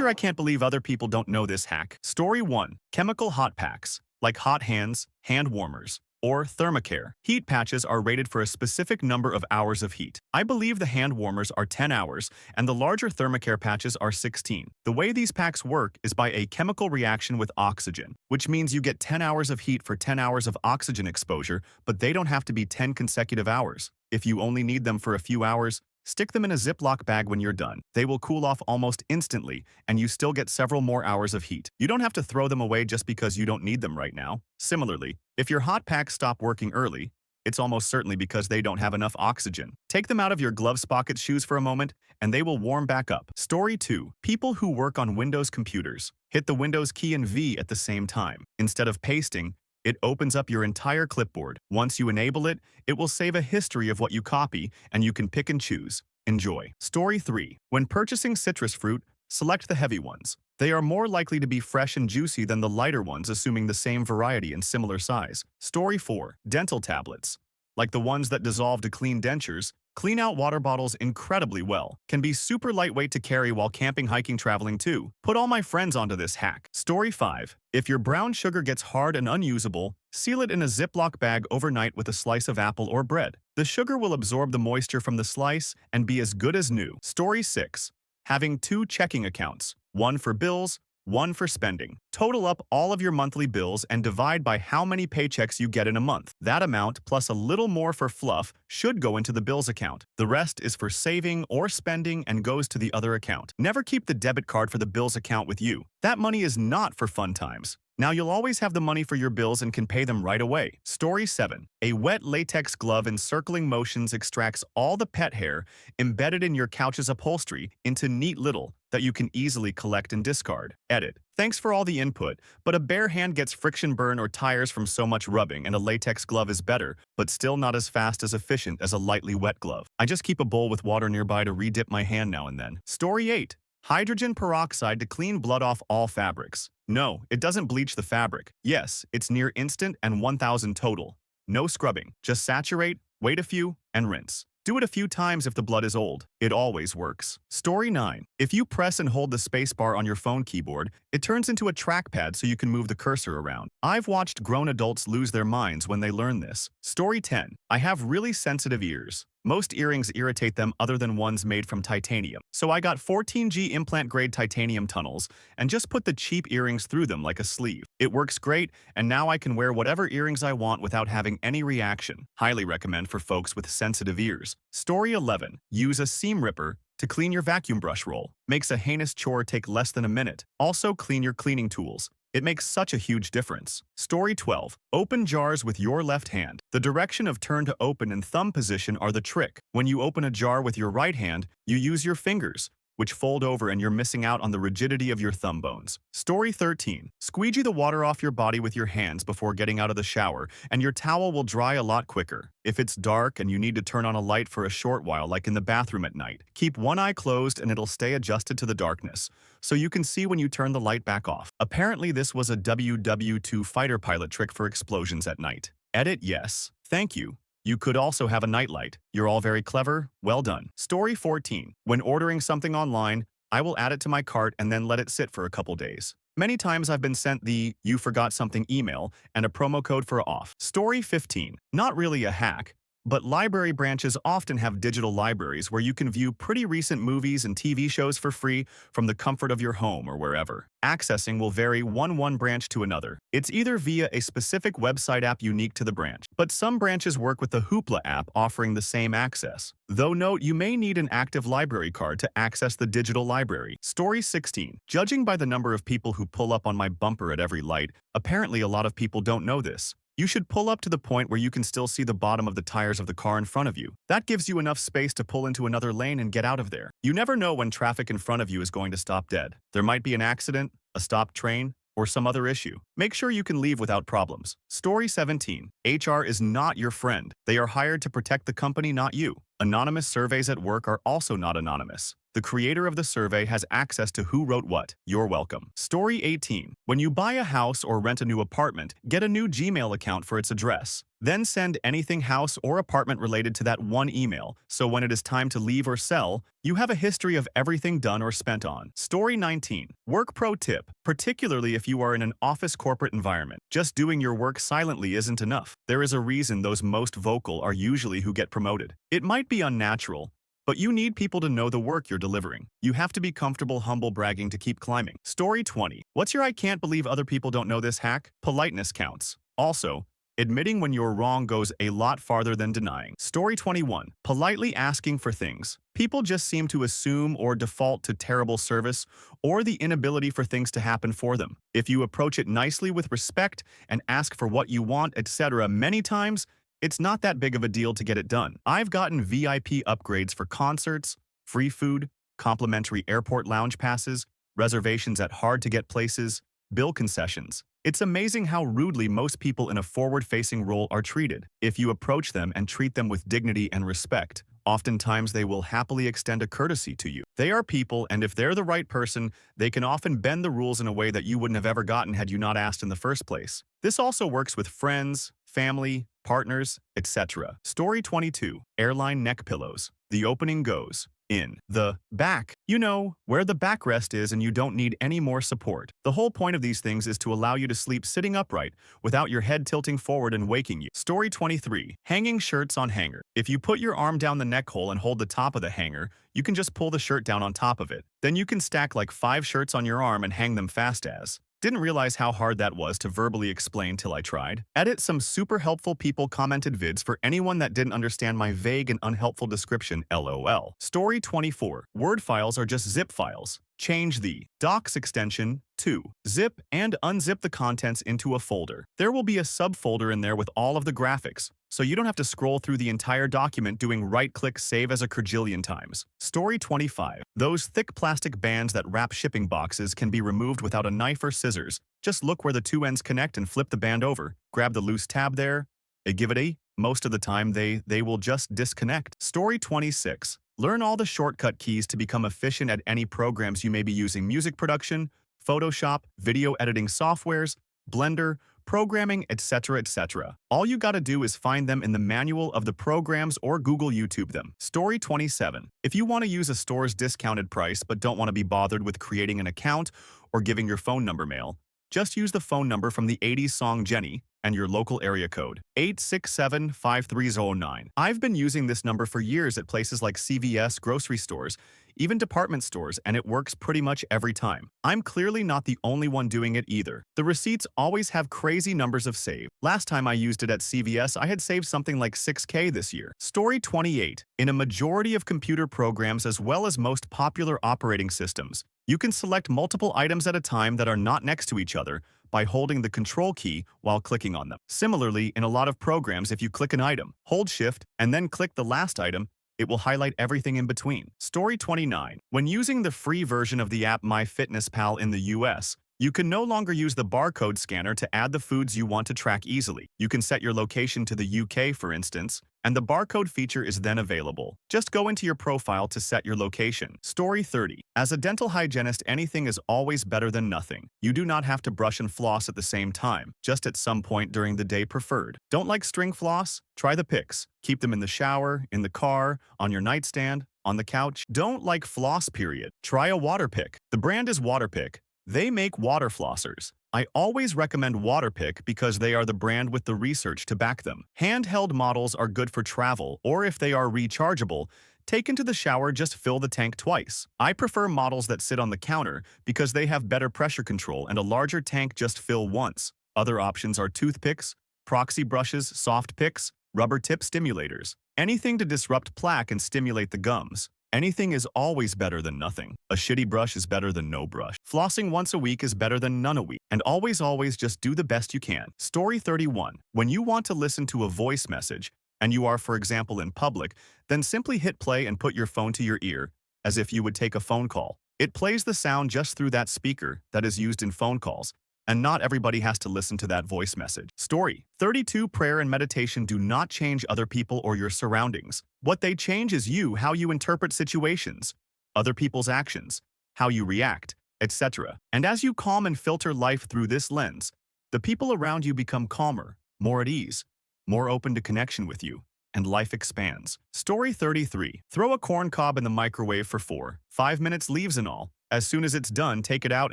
Enter I can't believe other people don't know this hack. Story 1. Chemical hot packs, like hot hands, hand warmers, or thermacare. Heat patches are rated for a specific number of hours of heat. I believe the hand warmers are 10 hours, and the larger thermacare patches are 16. The way these packs work is by a chemical reaction with oxygen, which means you get 10 hours of heat for 10 hours of oxygen exposure, but they don't have to be 10 consecutive hours. If you only need them for a few hours, stick them in a Ziploc bag when you're done. They will cool off almost instantly, and you still get several more hours of heat. You don't have to throw them away just because you don't need them right now. Similarly, if your hot packs stop working early, it's almost certainly because they don't have enough oxygen. Take them out of your gloves pocket shoes for a moment, and they will warm back up. Story 2. People who work on Windows computers. Hit the Windows key and V at the same time. Instead of pasting, it opens up your entire clipboard. Once you enable it, it will save a history of what you copy, and you can pick and choose. Enjoy. Story 3. When purchasing citrus fruit, select the heavy ones. They are more likely to be fresh and juicy than the lighter ones, assuming the same variety and similar size. Story 4. Dental tablets. Like the ones that dissolve to clean dentures, clean out water bottles incredibly well. Can be super lightweight to carry while camping, hiking, traveling too. Put all my friends onto this hack. Story 5. If your brown sugar gets hard and unusable, seal it in a Ziploc bag overnight with a slice of apple or bread. The sugar will absorb the moisture from the slice and be as good as new. Story 6. Having 2 checking accounts, one for bills, one for spending. Total up all of your monthly bills and divide by how many paychecks you get in a month. That amount, plus a little more for fluff, should go into the bills account. The rest is for saving or spending and goes to the other account. Never keep the debit card for the bills account with you. That money is not for fun times. Now you'll always have the money for your bills and can pay them right away. Story 7. A wet latex glove in circling motions extracts all the pet hair embedded in your couch's upholstery into neat little that you can easily collect and discard. Edit. Thanks for all the input, but a bare hand gets friction burn or tires from so much rubbing, and a latex glove is better, but still not as fast as efficient as a lightly wet glove. I just keep a bowl with water nearby to re-dip my hand now and then. Story 8. Hydrogen peroxide to clean blood off all fabrics. No, it doesn't bleach the fabric. Yes, it's near instant and 1000 total. No scrubbing. Just saturate, wait a few, and rinse. Do it a few times if the blood is old. It always works. Story 9. If you press and hold the spacebar on your phone keyboard, it turns into a trackpad so you can move the cursor around. I've watched grown adults lose their minds when they learn this. Story 10. I have really sensitive ears. Most earrings irritate them other than ones made from titanium. So I got 14G implant-grade titanium tunnels and just put the cheap earrings through them like a sleeve. It works great, and now I can wear whatever earrings I want without having any reaction. Highly recommend for folks with sensitive ears. Story 11. Use a seam ripper to clean your vacuum brush roll. Makes a heinous chore take less than a minute. Also clean your cleaning tools. It makes such a huge difference. Story 12. Open jars with your left hand. The direction of turn to open and thumb position are the trick. When you open a jar with your right hand, you use your fingers, which fold over, and you're missing out on the rigidity of your thumb bones. Story 13. Squeegee the water off your body with your hands before getting out of the shower, and your towel will dry a lot quicker. If it's dark and you need to turn on a light for a short while, like in the bathroom at night, keep one eye closed and it'll stay adjusted to the darkness, so you can see when you turn the light back off. Apparently this was a WW2 fighter pilot trick for explosions at night. Edit yes. Thank you. You could also have a nightlight. You're all very clever. Well done. Story 14. When ordering something online, I will add it to my cart and then let it sit for a couple days. Many times I've been sent the "you forgot something" email and a promo code for off. Story 15. Not really a hack, but library branches often have digital libraries where you can view pretty recent movies and TV shows for free from the comfort of your home or wherever. Accessing will vary one branch to another. It's either via a specific website app unique to the branch, but some branches work with the Hoopla app offering the same access. Though note, you may need an active library card to access the digital library. Story 16. Judging by the number of people who pull up on my bumper at every light, apparently a lot of people don't know this. You should pull up to the point where you can still see the bottom of the tires of the car in front of you. That gives you enough space to pull into another lane and get out of there. You never know when traffic in front of you is going to stop dead. There might be an accident, a stopped train, or some other issue. Make sure you can leave without problems. Story 17. HR is not your friend. They are hired to protect the company, not you. Anonymous surveys at work are also not anonymous. The creator of the survey has access to who wrote what. You're welcome. Story 18. When you buy a house or rent a new apartment, get a new Gmail account for its address. Then send anything house or apartment related to that one email, so when it is time to leave or sell, you have a history of everything done or spent on. Story 19. Work pro tip, particularly if you are in an office corporate environment. Just doing your work silently isn't enough. There is a reason those most vocal are usually who get promoted. It might be unnatural, but you need people to know the work you're delivering. You have to be comfortable humble bragging to keep climbing. Story 20. What's your I can't believe other people don't know this hack? Politeness counts. Also, admitting when you're wrong goes a lot farther than denying. Story 21. Politely asking for things. People just seem to assume or default to terrible service or the inability for things to happen for them. If you approach it nicely with respect and ask for what you want, etc. many times, it's not that big of a deal to get it done. I've gotten VIP upgrades for concerts, free food, complimentary airport lounge passes, reservations at hard-to-get places, bill concessions. It's amazing how rudely most people in a forward-facing role are treated. If you approach them and treat them with dignity and respect, oftentimes they will happily extend a courtesy to you. They are people, and if they're the right person, they can often bend the rules in a way that you wouldn't have ever gotten had you not asked in the first place. This also works with friends, family, partners, etc. Story 22. Airline neck pillows. The opening goes in the back. You know, where the backrest is and you don't need any more support. The whole point of these things is to allow you to sleep sitting upright without your head tilting forward and waking you. Story 23. Hanging shirts on hanger. If you put your arm down the neck hole and hold the top of the hanger, you can just pull the shirt down on top of it. Then you can stack like 5 shirts on your arm and hang them fast as. Didn't realize how hard that was to verbally explain till I tried. Edit some super helpful people commented vids for anyone that didn't understand my vague and unhelpful description, LOL. Story 24. Word files are just zip files. Change the docs extension to zip and unzip the contents into a folder. There will be a subfolder in there with all of the graphics, so you don't have to scroll through the entire document doing right-click save as a quadrillion times. Story 25. Those thick plastic bands that wrap shipping boxes can be removed without a knife or scissors. Just look where the two ends connect and flip the band over. Grab the loose tab there, and give it a. Most of the time, they will just disconnect. Story 26. Learn all the shortcut keys to become efficient at any programs you may be using: music production, Photoshop, video editing softwares, Blender, programming, etc., etc. All you gotta do is find them in the manual of the programs or Google YouTube them. Story 27. If you want to use a store's discounted price but don't want to be bothered with creating an account or giving your phone number mail, just use the phone number from the 80s song Jenny and your local area code, 867-5309. I've been using this number for years at places like CVS, grocery stores, even department stores, and it works pretty much every time. I'm clearly not the only one doing it either. The receipts always have crazy numbers of save. Last time I used it at CVS, I had saved something like 6K this year. Story 28. In a majority of computer programs as well as most popular operating systems, you can select multiple items at a time that are not next to each other by holding the Control key while clicking on them. Similarly, in a lot of programs, if you click an item, hold Shift, and then click the last item, it will highlight everything in between. Story 29. When using the free version of the app MyFitnessPal in the US, you can no longer use the barcode scanner to add the foods you want to track easily. You can set your location to the UK, for instance, and the barcode feature is then available. Just go into your profile to set your location. Story 30. As a dental hygienist, anything is always better than nothing. You do not have to brush and floss at the same time, just at some point during the day preferred. Don't like string floss? Try the picks. Keep them in the shower, in the car, on your nightstand, on the couch. Don't like floss period? Try a water pick. The brand is Waterpik. They make water flossers. I always recommend Waterpik because they are the brand with the research to back them. Handheld models are good for travel, or if they are rechargeable, taken to the shower, just fill the tank twice. I prefer models that sit on the counter because they have better pressure control and a larger tank, just fill once. Other options are toothpicks, proxy brushes, soft picks, rubber tip stimulators. Anything to disrupt plaque and stimulate the gums. Anything is always better than nothing. A shitty brush is better than no brush. Flossing once a week is better than none a week. And always just do the best you can. Story 31. When you want to listen to a voice message, and you are, for example, in public, then simply hit play and put your phone to your ear, as if you would take a phone call. It plays the sound just through that speaker that is used in phone calls, and not everybody has to listen to that voice message. Story 32. Prayer and meditation do not change other people or your surroundings. What they change is you, how you interpret situations, other people's actions, how you react, etc. And as you calm and filter life through this lens, the people around you become calmer, more at ease, more open to connection with you, and life expands. Story 33. Throw a corn cob in the microwave for 4-5 minutes, leaves and all. As soon as it's done, take it out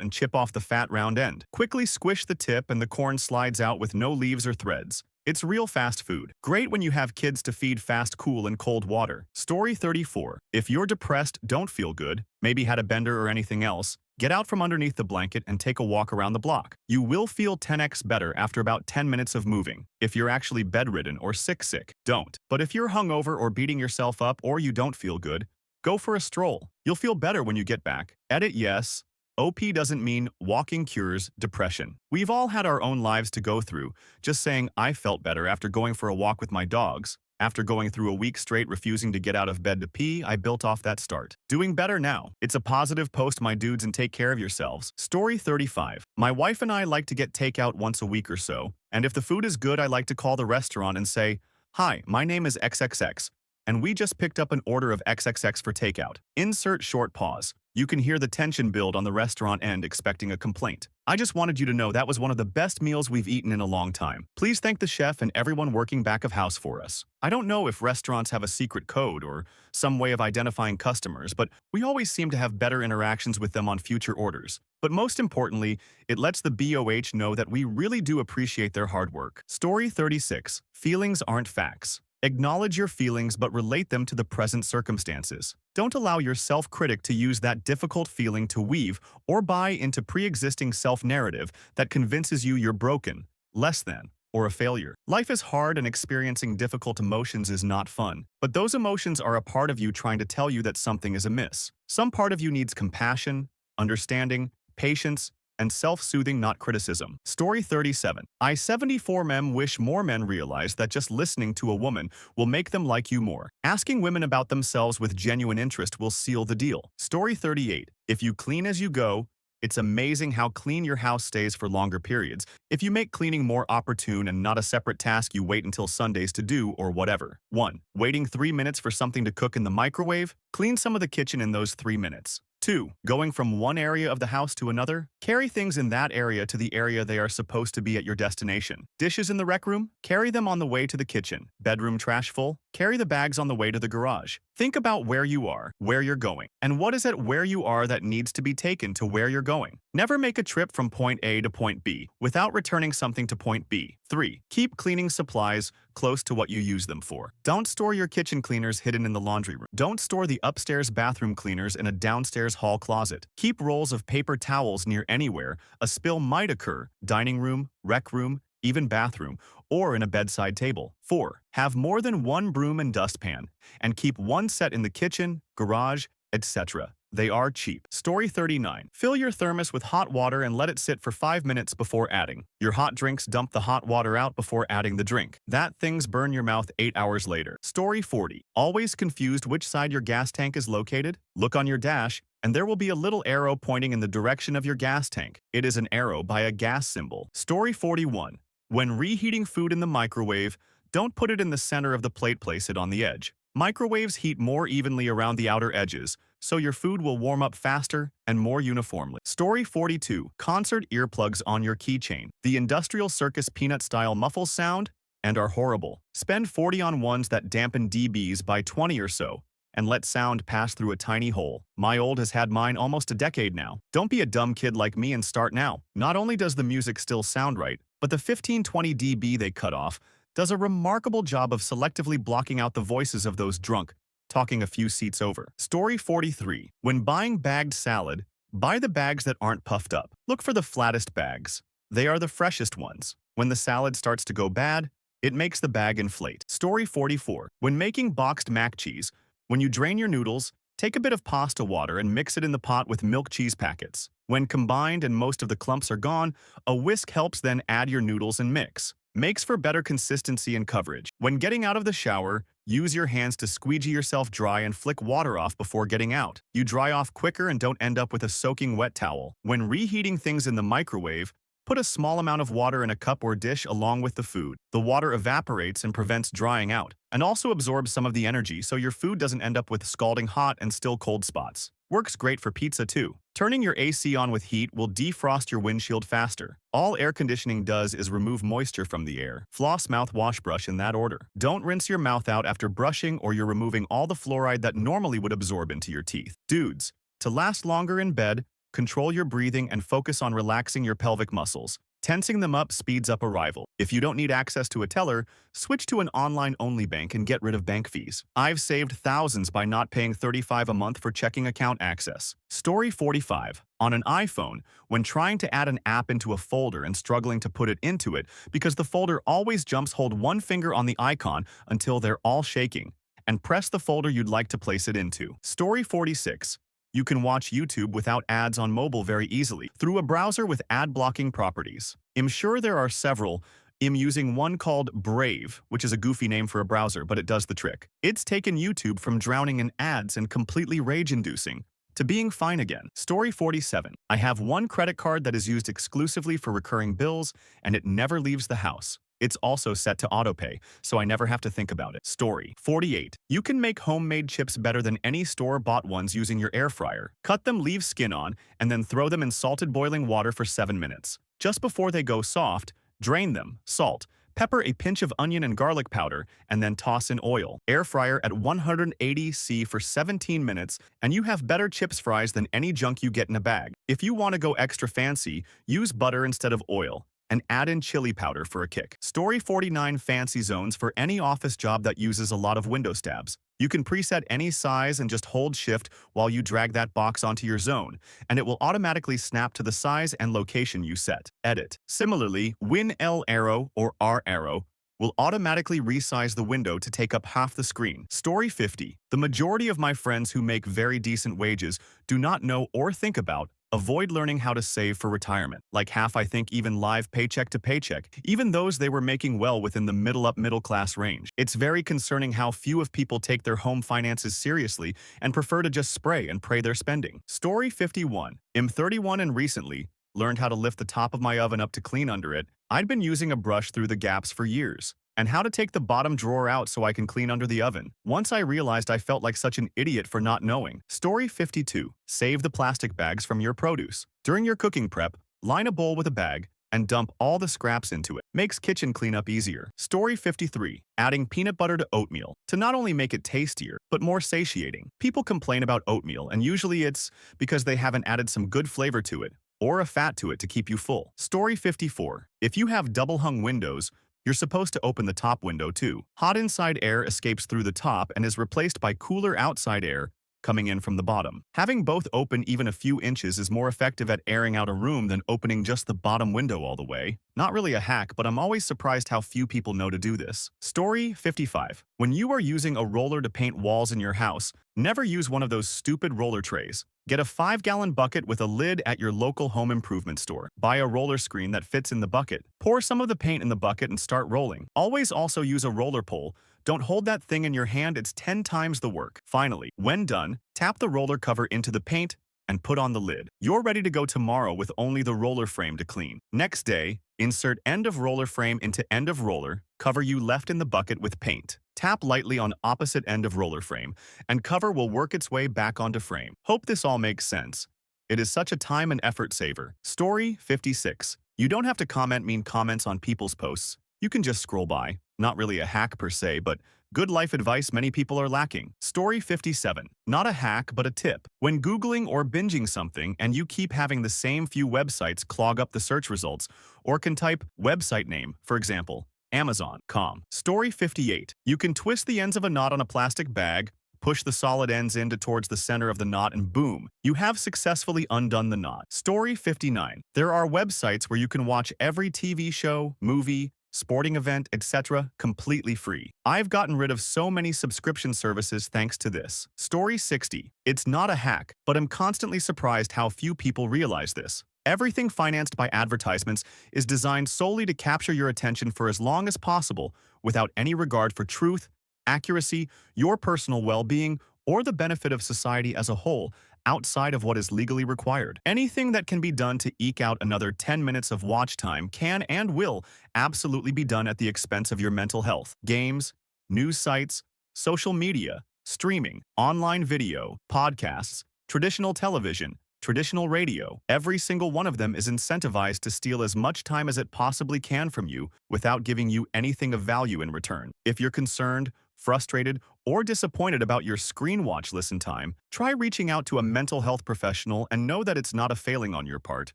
and chip off the fat round end. Quickly squish the tip and the corn slides out with no leaves or threads. It's real fast food. Great when you have kids to feed fast, cool, and cold water. Story 34. If you're depressed, don't feel good, maybe had a bender or anything else, get out from underneath the blanket and take a walk around the block. You will feel 10x better after about 10 minutes of moving. If you're actually bedridden or sick, don't. But if you're hungover or beating yourself up or you don't feel good, go for a stroll. You'll feel better when you get back. Edit yes. OP doesn't mean walking cures depression. We've all had our own lives to go through. Just saying I felt better after going for a walk with my dogs. After going through a week straight refusing to get out of bed to pee, I built off that start. Doing better now. It's a positive post, my dudes, and take care of yourselves. Story 35. My wife and I like to get takeout once a week or so, and if the food is good, I like to call the restaurant and say, "Hi, my name is XXX, and we just picked up an order of XXX for takeout." Insert short pause. You can hear the tension build on the restaurant end expecting a complaint. I just wanted you to know that was one of the best meals we've eaten in a long time. Please thank the chef and everyone working back of house for us. I don't know if restaurants have a secret code or some way of identifying customers, but we always seem to have better interactions with them on future orders. But most importantly, it lets the BOH know that we really do appreciate their hard work. Story 36. Feelings aren't facts. Acknowledge your feelings but relate them to the present circumstances. Don't allow your self-critic to use that difficult feeling to weave or buy into pre-existing self-narrative that convinces you you're broken, less than, or a failure. Life is hard and experiencing difficult emotions is not fun, but those emotions are a part of you trying to tell you that something is amiss. Some part of you needs compassion, understanding, patience, and self-soothing, not criticism. Story 37. I 74 men wish more men realize that just listening to a woman will make them like you more. Asking women about themselves with genuine interest will seal the deal. Story 38. If you clean as you go, it's amazing how clean your house stays for longer periods. If you make cleaning more opportune and not a separate task you wait until Sundays to do or whatever. 1. Waiting 3 minutes for something to cook in the microwave? Clean some of the kitchen in those 3 minutes. 2. Going from one area of the house to another? Carry things in that area to the area they are supposed to be at your destination. Dishes in the rec room? Carry them on the way to the kitchen. Bedroom trash full? Carry the bags on the way to the garage. Think about where you are, where you're going, and what is it where you are that needs to be taken to where you're going. Never make a trip from point A to point B without returning something to point B. 3. Keep cleaning supplies close to what you use them for. Don't store your kitchen cleaners hidden in the laundry room. Don't store the upstairs bathroom cleaners in a downstairs hall closet. Keep rolls of paper towels near anywhere a spill might occur, dining room, rec room, even bathroom, or in a bedside table. 4. Have more than one broom and dustpan, and keep one set in the kitchen, garage, etc. They are cheap. Story 39. Fill your thermos with hot water and let it sit for 5 minutes before adding. Your hot drinks, dump the hot water out before adding the drink. That things burn your mouth 8 hours later. Story 40. Always confused which side your gas tank is located? Look on your dash, and there will be a little arrow pointing in the direction of your gas tank. It is an arrow by a gas symbol. Story 41. When reheating food in the microwave, don't put it in the center of the plate, place it on the edge. Microwaves heat more evenly around the outer edges, so your food will warm up faster and more uniformly. Story 42. Concert earplugs on your keychain. The Industrial Circus peanut-style muffles sound and are horrible. Spend 40 on ones that dampen dBs by 20 or so, and let sound pass through a tiny hole. My old has had mine almost a decade now. Don't be a dumb kid like me and start now. Not only does the music still sound right, but the 15-20 dB they cut off does a remarkable job of selectively blocking out the voices of those drunk, talking a few seats over. Story 43. When buying bagged salad, buy the bags that aren't puffed up. Look for the flattest bags. They are the freshest ones. When the salad starts to go bad, it makes the bag inflate. Story 44. When making boxed mac cheese, when you drain your noodles, take a bit of pasta water and mix it in the pot with milk cheese packets. When combined and most of the clumps are gone, a whisk helps, then add your noodles and mix. Makes for better consistency and coverage. When getting out of the shower, use your hands to squeegee yourself dry and flick water off before getting out. You dry off quicker and don't end up with a soaking wet towel. When reheating things in the microwave, Put a small amount of water in a cup or dish along with the food. The water evaporates and prevents drying out, and also absorbs some of the energy so your food doesn't end up with scalding hot and still cold spots. Works great for pizza too. Turning your AC on with heat will defrost your windshield faster. All air conditioning does is remove moisture from the air. Floss mouthwash brush in that order. Don't rinse your mouth out after brushing or you're removing all the fluoride that normally would absorb into your teeth. Dudes, to last longer in bed, control your breathing and focus on relaxing your pelvic muscles. Tensing them up speeds up arrival. If you don't need access to a teller, switch to an online-only bank and get rid of bank fees. I've saved thousands by not paying $35 a month for checking account access. Story 45. On an iPhone, when trying to add an app into a folder and struggling to put it into it because the folder always jumps, hold one finger on the icon until they're all shaking, and press the folder you'd like to place it into. Story 46. You can watch YouTube without ads on mobile very easily through a browser with ad-blocking properties. I'm sure there are several. I'm using one called Brave, which is a goofy name for a browser, but it does the trick. It's taken YouTube from drowning in ads and completely rage-inducing to being fine again. Story 47. I have one credit card that is used exclusively for recurring bills, and it never leaves the house. It's also set to autopay, so I never have to think about it. Story 48. You can make homemade chips better than any store-bought ones using your air fryer. Cut them, leave skin on, and then throw them in salted boiling water for 7 minutes. Just before they go soft, drain them, salt, pepper, a pinch of onion and garlic powder, and then toss in oil. Air fryer at 180°C for 17 minutes, and you have better chips fries than any junk you get in a bag. If you want to go extra fancy, use butter instead of oil, and add in chili powder for a kick. Story 49. Fancy zones for any office job that uses a lot of window stabs. You can preset any size and just hold shift while you drag that box onto your zone, and it will automatically snap to the size and location you set. Edit. Similarly, Win L arrow or R arrow will automatically resize the window to take up half the screen. Story 50. The majority of my friends who make very decent wages do not know or think about avoid learning how to save for retirement. Like half, I think, even live paycheck to paycheck, even those they were making well within the middle class range. It's very concerning how few of people take their home finances seriously and prefer to just spray and pray their spending. Story 51. I'm 31 and recently learned how to lift the top of my oven up to clean under it. I'd been using a brush through the gaps for years, and how to take the bottom drawer out so I can clean under the oven. Once I realized, I felt like such an idiot for not knowing. Story 52. Save the plastic bags from your produce. During your cooking prep, line a bowl with a bag and dump all the scraps into it. Makes kitchen cleanup easier. Story 53. Adding peanut butter to oatmeal to not only make it tastier, but more satiating. People complain about oatmeal, and usually it's because they haven't added some good flavor to it or a fat to it to keep you full. Story 54. If you have double-hung windows, you're supposed to open the top window too. Hot inside air escapes through the top and is replaced by cooler outside air coming in from the bottom. Having both open even a few inches is more effective at airing out a room than opening just the bottom window all the way. Not really a hack, but I'm always surprised how few people know to do this. Story 55. When you are using a roller to paint walls in your house, never use one of those stupid roller trays. Get a 5-gallon bucket with a lid at your local home improvement store. Buy a roller screen that fits in the bucket. Pour some of the paint in the bucket and start rolling. Always also use a roller pole. Don't hold that thing in your hand, it's 10 times the work. Finally, when done, tap the roller cover into the paint and put on the lid. You're ready to go tomorrow with only the roller frame to clean. Next day, insert end of roller frame into end of roller, cover you left in the bucket with paint. Tap lightly on opposite end of roller frame, and cover will work its way back onto frame. Hope this all makes sense. It is such a time and effort saver. Story 56. You don't have to comment mean comments on people's posts. You can just scroll by. Not really a hack per se, but good life advice many people are lacking. Story 57. Not a hack, but a tip. When Googling or binging something and you keep having the same few websites clog up the search results, or can type website name, for example, Amazon.com. Story 58. You can twist the ends of a knot on a plastic bag, push the solid ends into towards the center of the knot, and boom, you have successfully undone the knot. Story 59. There are websites where you can watch every TV show, movie, sporting event, etc. completely free. I've gotten rid of so many subscription services thanks to this. Story 60. It's not a hack, but I'm constantly surprised how few people realize this. Everything financed by advertisements is designed solely to capture your attention for as long as possible without any regard for truth, accuracy, your personal well-being, or the benefit of society as a whole. outside of what is legally required. Anything that can be done to eke out another 10 minutes of watch time can and will absolutely be done at the expense of your mental health. Games, news sites, social media, streaming, online video, podcasts, traditional television, traditional radio, every single one of them is incentivized to steal as much time as it possibly can from you without giving you anything of value in return. If you're concerned, frustrated, or disappointed about your screen watch listen time, try reaching out to a mental health professional and know that it's not a failing on your part.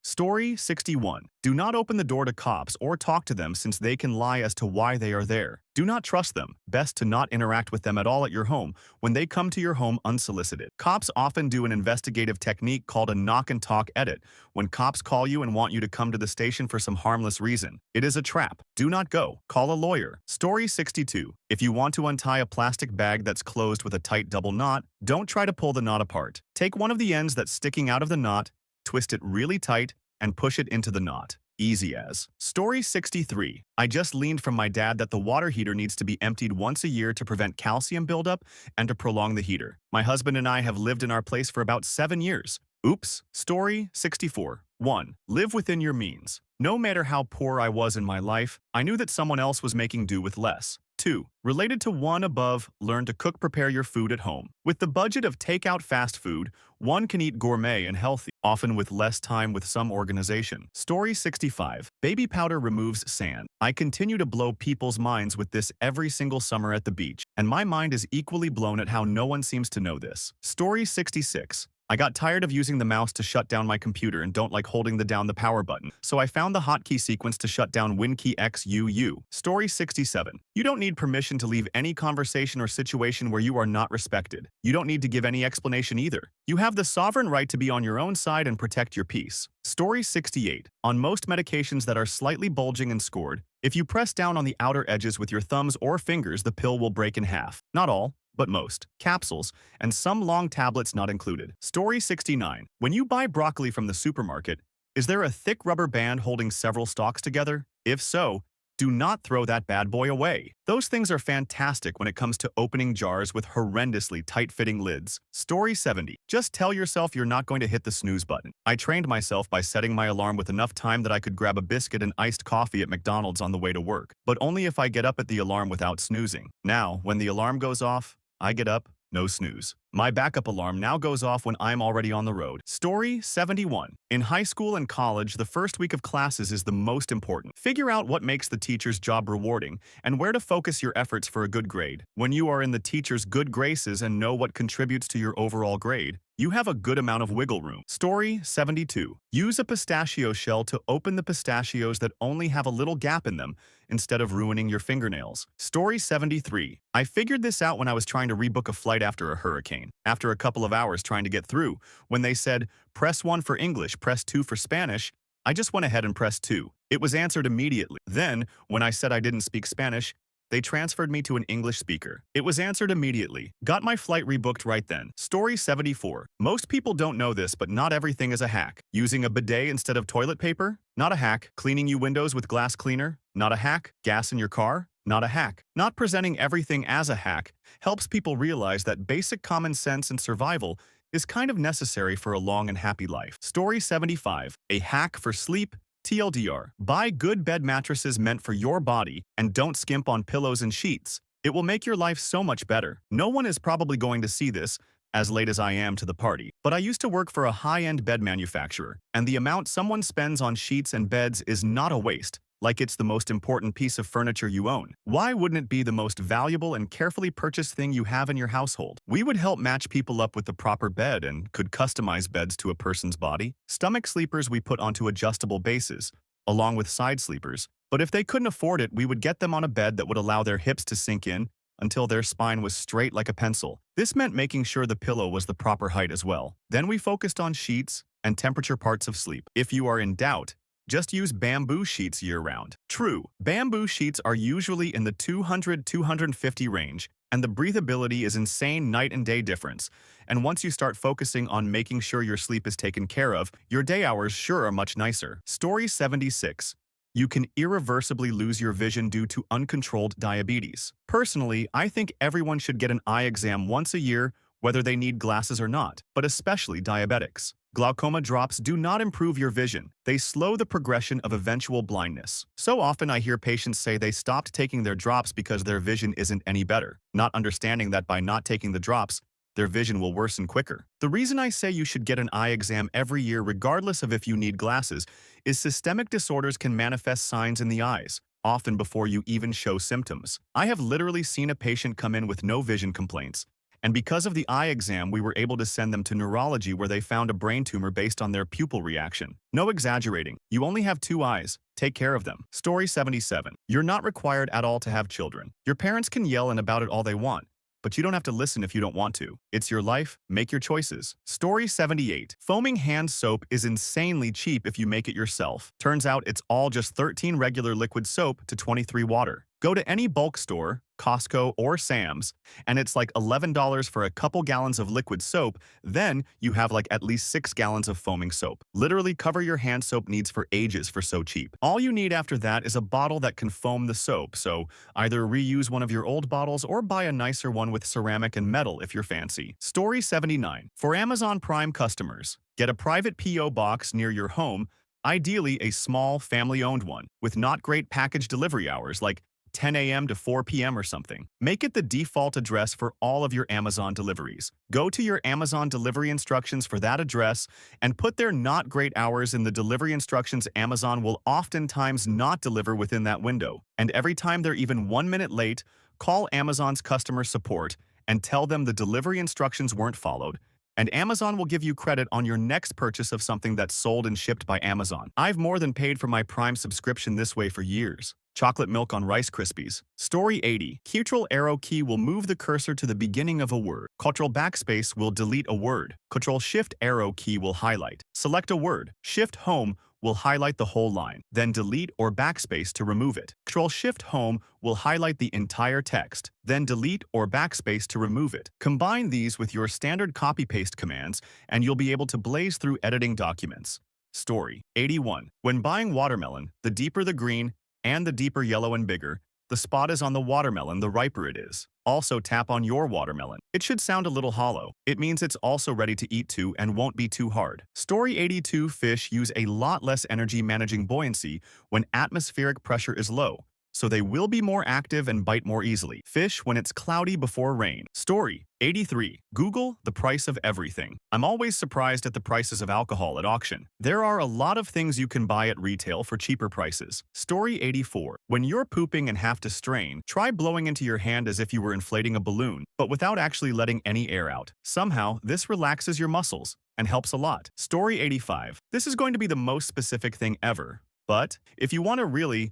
Story 61. Do not open the door to cops or talk to them since they can lie as to why they are there. Do not trust them. Best to not interact with them at all at your home when they come to your home unsolicited. Cops often do an investigative technique called a knock-and-talk edit when cops call you and want you to come to the station for some harmless reason. It is a trap. Do not go. Call a lawyer. Story 62. If you want to untie a plastic bag that's closed with a tight double knot, don't try to pull the knot apart. Take one of the ends that's sticking out of the knot, twist it really tight, and push it into the knot. Easy as. Story 63. I just leaned from my dad that the water heater needs to be emptied once a year to prevent calcium buildup and to prolong the heater. My husband and I have lived in our place for about 7 years. Oops. Story 64. 1. Live within your means. No matter how poor I was in my life, I knew that someone else was making do with less. 2. Related to one above, learn to prepare your food at home. With the budget of takeout fast food, one can eat gourmet and healthy, often with less time with some organization. Story 65. Baby powder removes sand. I continue to blow people's minds with this every single summer at the beach, and my mind is equally blown at how no one seems to know this. Story 66. I got tired of using the mouse to shut down my computer and don't like holding down the power button, so I found the hotkey sequence to shut down WinKey XUU. Story 67. You don't need permission to leave any conversation or situation where you are not respected. You don't need to give any explanation either. You have the sovereign right to be on your own side and protect your peace. Story 68. On most medications that are slightly bulging and scored, if you press down on the outer edges with your thumbs or fingers, the pill will break in half. Not all, but most. Capsules, and some long tablets not included. Story 69. When you buy broccoli from the supermarket, is there a thick rubber band holding several stalks together? If so, do not throw that bad boy away. Those things are fantastic when it comes to opening jars with horrendously tight-fitting lids. Story 70. Just tell yourself you're not going to hit the snooze button. I trained myself by setting my alarm with enough time that I could grab a biscuit and iced coffee at McDonald's on the way to work, but only if I get up at the alarm without snoozing. Now, when the alarm goes off, I get up, no snooze. My backup alarm now goes off when I'm already on the road. Story 71. In high school and college, the first week of classes is the most important. Figure out what makes the teacher's job rewarding and where to focus your efforts for a good grade. When you are in the teacher's good graces and know what contributes to your overall grade, you have a good amount of wiggle room. Story 72. Use a pistachio shell to open the pistachios that only have a little gap in them instead of ruining your fingernails. Story 73. I figured this out when I was trying to rebook a flight after a hurricane. After a couple of hours trying to get through, when they said, press 1 for English, press 2 for Spanish, I just went ahead and pressed 2. It was answered immediately. Then, when I said I didn't speak Spanish, they transferred me to an English speaker. It was answered immediately. Got my flight rebooked right then. Story 74. Most people don't know this, but not everything is a hack. Using a bidet instead of toilet paper? Not a hack. Cleaning your windows with glass cleaner? Not a hack. Gas in your car? Not a hack. Not presenting everything as a hack helps people realize that basic common sense and survival is kind of necessary for a long and happy life. Story 75. A hack for sleep? TLDR. Buy good bed mattresses meant for your body and don't skimp on pillows and sheets. It will make your life so much better. No one is probably going to see this, as late as I am to the party, but I used to work for a high-end bed manufacturer, and the amount someone spends on sheets and beds is not a waste, like it's the most important piece of furniture you own. Why wouldn't it be the most valuable and carefully purchased thing you have in your household? We would help match people up with the proper bed and could customize beds to a person's body. Stomach sleepers we put onto adjustable bases, along with side sleepers, but if they couldn't afford it, we would get them on a bed that would allow their hips to sink in until their spine was straight like a pencil. This meant making sure the pillow was the proper height as well. Then we focused on sheets and temperature parts of sleep. If you are in doubt, just use bamboo sheets year-round. True, bamboo sheets are usually in the 200-250 range, and the breathability is insane night and day difference. And once you start focusing on making sure your sleep is taken care of, your day hours sure are much nicer. Story 76. You can irreversibly lose your vision due to uncontrolled diabetes. Personally, I think everyone should get an eye exam once a year whether they need glasses or not, but especially diabetics. Glaucoma drops do not improve your vision. They slow the progression of eventual blindness. So often I hear patients say they stopped taking their drops because their vision isn't any better, not understanding that by not taking the drops, their vision will worsen quicker. The reason I say you should get an eye exam every year regardless of if you need glasses is systemic disorders can manifest signs in the eyes, often before you even show symptoms. I have literally seen a patient come in with no vision complaints, and because of the eye exam, we were able to send them to neurology where they found a brain tumor based on their pupil reaction. No exaggerating, you only have 2 eyes. Take care of them. Story 77. You're not required at all to have children. Your parents can yell and about it all they want, but you don't have to listen if you don't want to. It's your life, make your choices. Story 78. Foaming hand soap is insanely cheap if you make it yourself. Turns out it's all just 13 regular liquid soap to 23 water. Go to any bulk store, Costco or Sam's, and it's like $11 for a couple gallons of liquid soap, then you have like at least 6 gallons of foaming soap. Literally cover your hand soap needs for ages for so cheap. All you need after that is a bottle that can foam the soap, so either reuse one of your old bottles or buy a nicer one with ceramic and metal if you're fancy. Story 79. For Amazon Prime customers, get a private P.O. box near your home, ideally a small, family-owned one, with not great package delivery hours like 10 a.m. to 4 p.m. or something. Make it the default address for all of your Amazon deliveries. Go to your Amazon delivery instructions for that address and put their not great hours in the delivery instructions. Amazon will oftentimes not deliver within that window. And every time they're even 1 minute late, call Amazon's customer support and tell them the delivery instructions weren't followed, and Amazon will give you credit on your next purchase of something that's sold and shipped by Amazon. I've more than paid for my Prime subscription this way for years. Chocolate milk on Rice Krispies. Story 80. Ctrl arrow key will move the cursor to the beginning of a word. Ctrl backspace will delete a word. Ctrl shift arrow key will highlight. Select a word. Shift home will highlight the whole line, then delete or backspace to remove it. Ctrl-Shift-Home will highlight the entire text, then delete or backspace to remove it. Combine these with your standard copy-paste commands, and you'll be able to blaze through editing documents. Story 81. When buying watermelon, the deeper the green and the deeper yellow and bigger, the spot is on the watermelon, the riper it is. Also tap on your watermelon. It should sound a little hollow. It means it's also ready to eat too and won't be too hard. Story 82. Fish use a lot less energy managing buoyancy when atmospheric pressure is low, so they will be more active and bite more easily. Fish when it's cloudy before rain. Story 83. Google the price of everything. I'm always surprised at the prices of alcohol at auction. There are a lot of things you can buy at retail for cheaper prices. Story 84. When you're pooping and have to strain, try blowing into your hand as if you were inflating a balloon, but without actually letting any air out. Somehow, this relaxes your muscles and helps a lot. Story 85. This is going to be the most specific thing ever, but if you want to really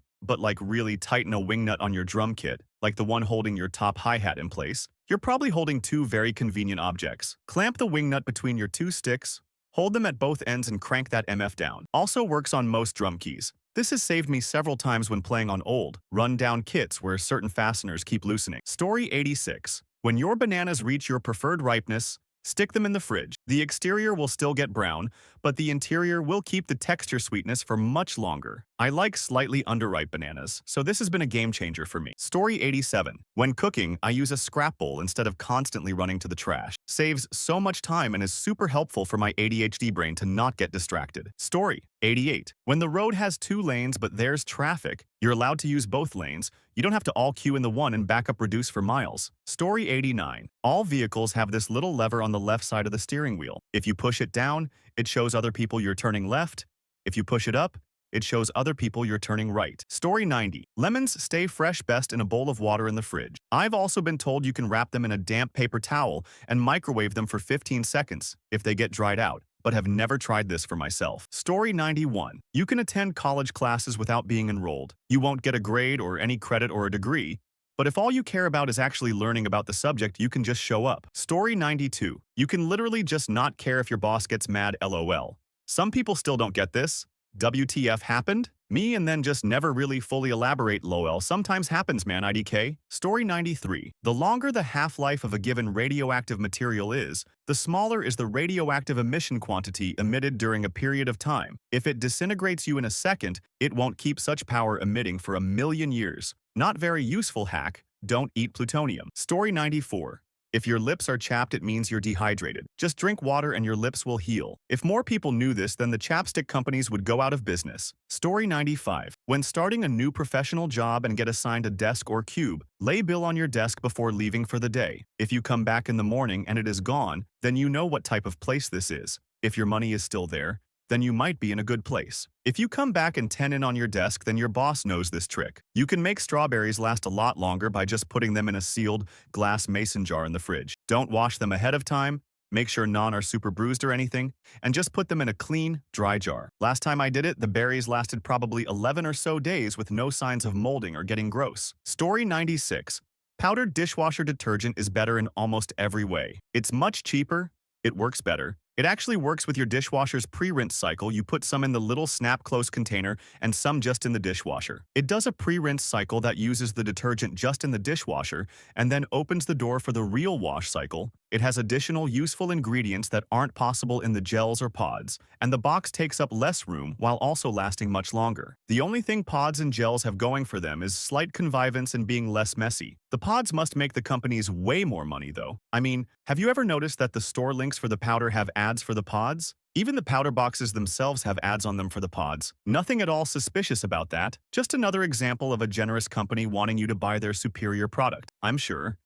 tighten a wing nut on your drum kit, like the one holding your top hi-hat in place, you're probably holding two very convenient objects. Clamp the wing nut between your two sticks, hold them at both ends and crank that MF down. Also works on most drum keys. This has saved me several times when playing on old, run-down kits where certain fasteners keep loosening. Story 86. When your bananas reach your preferred ripeness, stick them in the fridge. The exterior will still get brown, but the interior will keep the texture sweetness for much longer. I like slightly underripe bananas, so this has been a game changer for me. Story 87. When cooking, I use a scrap bowl instead of constantly running to the trash. Saves so much time and is super helpful for my ADHD brain to not get distracted. Story 88. When the road has 2 lanes but there's traffic, you're allowed to use both lanes. You don't have to all queue in the one and backup reduce for miles. Story 89. All vehicles have this little lever on the left side of the steering wheel. If you push it down, it shows other people you're turning left. If you push it up, it shows other people you're turning right. Story 90. Lemons stay fresh best in a bowl of water in the fridge. I've also been told you can wrap them in a damp paper towel and microwave them for 15 seconds if they get dried out, but have never tried this for myself. Story 91. You can attend college classes without being enrolled. You won't get a grade or any credit or a degree, but if all you care about is actually learning about the subject, you can just show up. Story 92. You can literally just not care if your boss gets mad, LOL. Some people still don't get this. WTF happened? Me and then just never really fully elaborate, LOL. Sometimes happens, man, IDK. Story 93. The longer the half-life of a given radioactive material is, the smaller is the radioactive emission quantity emitted during a period of time. If it disintegrates you in a second, it won't keep such power emitting for 1,000,000 years. Not very useful hack. Don't eat plutonium. Story 94. If your lips are chapped, it means you're dehydrated. Just drink water and your lips will heal. If more people knew this, then the chapstick companies would go out of business. Story 95. When starting a new professional job and get assigned a desk or cube, lay bill on your desk before leaving for the day. If you come back in the morning and it is gone, then you know what type of place this is. If your money is still there, then you might be in a good place. If you come back and 10 in on your desk, then your boss knows this trick. You can make strawberries last a lot longer by just putting them in a sealed glass mason jar in the fridge. Don't wash them ahead of time, make sure none are super bruised or anything, and just put them in a clean, dry jar. Last time I did it, the berries lasted probably 11 or so days with no signs of molding or getting gross. Story 96. Powdered dishwasher detergent is better in almost every way. It's much cheaper, it works better. It actually works with your dishwasher's pre-rinse cycle. You put some in the little snap-close container and some just in the dishwasher. It does a pre-rinse cycle that uses the detergent just in the dishwasher and then opens the door for the real wash cycle. It has additional useful ingredients that aren't possible in the gels or pods, and the box takes up less room while also lasting much longer. The only thing pods and gels have going for them is slight connivance and being less messy. The pods must make the companies way more money though. I mean, have you ever noticed that the store links for the powder have ads for the pods? Even the powder boxes themselves have ads on them for the pods. Nothing at all suspicious about that, just another example of a generous company wanting you to buy their superior product, I'm sure.